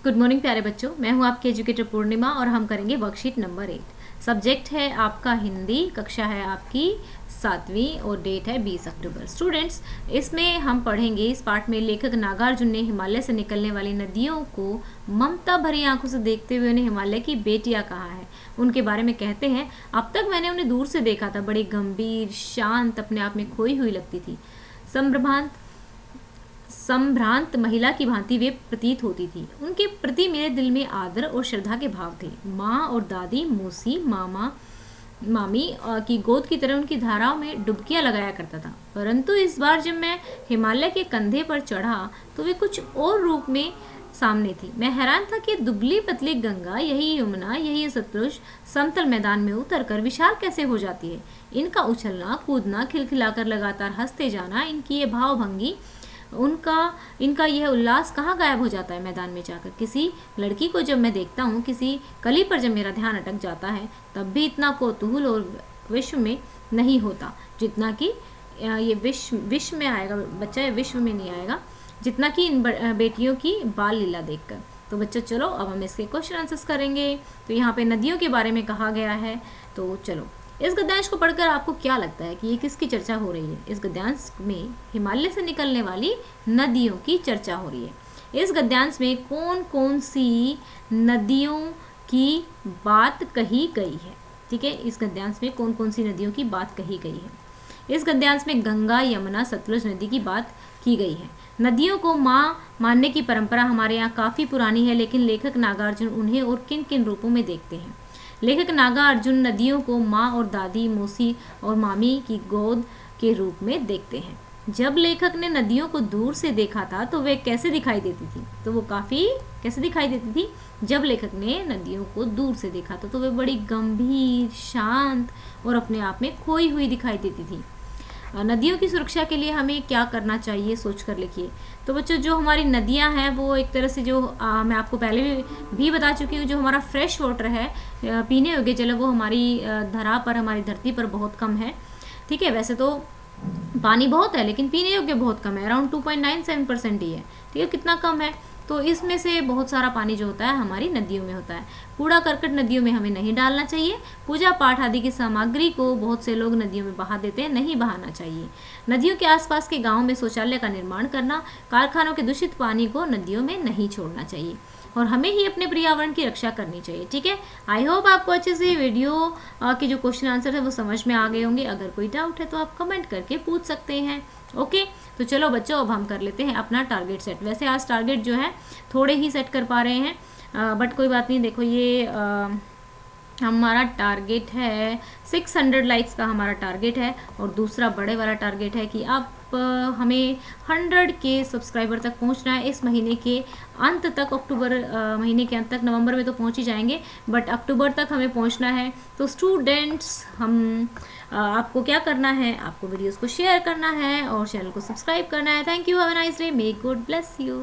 Good morning प्यारे बच्चों, मैं हूं आपकी एजुकेटर पूर्णिमा और हम करेंगे वर्कशीट नंबर 8। सब्जेक्ट है आपका हिंदी, कक्षा है आपकी 7वीं और डेट है 20 अक्टूबर। स्टूडेंट्स, इसमें हम पढ़ेंगे, इस पाठ में लेखक नागार्जुन ने हिमालय से निकलने वाली नदियों को ममता भरी आंखों से देखते हुए उन्हें हिमालय की बेटियां कहा है। उनके बारे में कहते हैं, अब तक मैंने उन्हें दूर से देखा था, बड़ी गंभीर, शांत, अपने आप में खोई हुई लगती थी। संभ्रांत महिला की भांति वे प्रतीत होती थी। उनके प्रति मेरे दिल में आदर और श्रद्धा के भाव थे। माँ और दादी, मौसी, मामा, मामी की गोद की तरह उनकी धाराओं में डुबकियां लगाया करता था। परंतु इस बार जब मैं हिमालय के कंधे पर चढ़ा तो वे कुछ और रूप में सामने थी। मैं हैरान था कि दुबली पतली गंगा, यही यमुना, यही सतलुज समतल मैदान में उतरकर विशाल कैसे हो जाती है। इनका उछलना कूदना, खिलखिलाकर लगातार हंसते जाना, इनकी ये भावभंगी, इनका यह उल्लास कहाँ गायब हो जाता है मैदान में जाकर। किसी लड़की को जब मैं देखता हूँ, किसी कली पर जब मेरा ध्यान अटक जाता है, तब भी इतना कौतूहल और विश्व में नहीं होता जितना कि ये विश्व में आएगा बच्चा, ये विश्व में नहीं आएगा जितना कि इन बेटियों की बाल लीला देखकर। तो बच्चों चलो अब हम इसके क्वेश्चन आंसर्स करेंगे। तो यहाँ पे नदियों के बारे में कहा गया है, तो चलो इस गद्यांश को पढ़कर आपको क्या लगता है कि ये किसकी चर्चा हो रही है। इस गद्यांश में हिमालय से निकलने वाली नदियों की चर्चा हो रही है। इस गद्यांश में कौन कौन सी नदियों की बात कही गई है, ठीक है। इस गद्यांश में कौन कौन सी नदियों की बात कही गई है। इस गद्यांश में गंगा, यमुना, सतलुज नदी की बात की गई है। नदियों को माँ मानने की परंपरा हमारे यहाँ काफ़ी पुरानी है, लेकिन लेखक नागार्जुन उन्हें और किन किन रूपों में देखते हैं। लेखक नागार्जुन नदियों को माँ और दादी, मौसी और मामी की गोद के रूप में देखते हैं। जब लेखक ने नदियों को दूर से देखा था तो वे कैसे दिखाई देती थी, तो वो काफ़ी कैसे दिखाई देती थी। जब लेखक ने नदियों को दूर से देखा था तो वे बड़ी गंभीर, शांत और अपने आप में खोई हुई दिखाई देती थी। नदियों की सुरक्षा के लिए हमें क्या करना चाहिए, सोच कर लिखिए। तो बच्चों, जो हमारी नदियां हैं वो एक तरह से जो मैं आपको पहले भी बता चुकी हूँ, जो हमारा फ्रेश वाटर है, पीने योग्य जल, वो हमारी धरा पर, हमारी धरती पर बहुत कम है, ठीक है। वैसे तो पानी बहुत है लेकिन पीने योग्य बहुत कम है, अराउंड 2.97% ही है, ठीक है। कितना कम है, तो इसमें से बहुत सारा पानी जो होता है हमारी नदियों में होता है। कूड़ा करकट नदियों में हमें नहीं डालना चाहिए। पूजा पाठ आदि की सामग्री को बहुत से लोग नदियों में बहा देते हैं, नहीं बहाना चाहिए। नदियों के आसपास के गांवों में शौचालय का निर्माण करना, कारखानों के दूषित पानी को नदियों में नहीं छोड़ना चाहिए और हमें ही अपने पर्यावरण की रक्षा करनी चाहिए, ठीक है। आई होप आपको अच्छे से वीडियो के जो क्वेश्चन आंसर है वो समझ में आ गए होंगे। अगर कोई डाउट है तो आप कमेंट करके पूछ सकते हैं, ओके। तो चलो बच्चों, अब हम कर लेते हैं अपना टारगेट सेट। वैसे आज टारगेट जो है थोड़े ही सेट कर पा रहे हैं, बट कोई बात नहीं। देखो ये हमारा टारगेट है 600 लाइक्स का हमारा टारगेट है, और दूसरा बड़े वाला टारगेट है कि आप हमें 100 के सब्सक्राइबर तक पहुंचना है इस महीने के अंत तक। अक्टूबर महीने के अंत तक, नवंबर में तो पहुंच ही जाएंगे, बट अक्टूबर तक हमें पहुंचना है। तो स्टूडेंट्स, हम आपको क्या करना है, आपको वीडियोस को शेयर करना है और चैनल को सब्सक्राइब करना है। Thank you, have a nice day, may God bless you.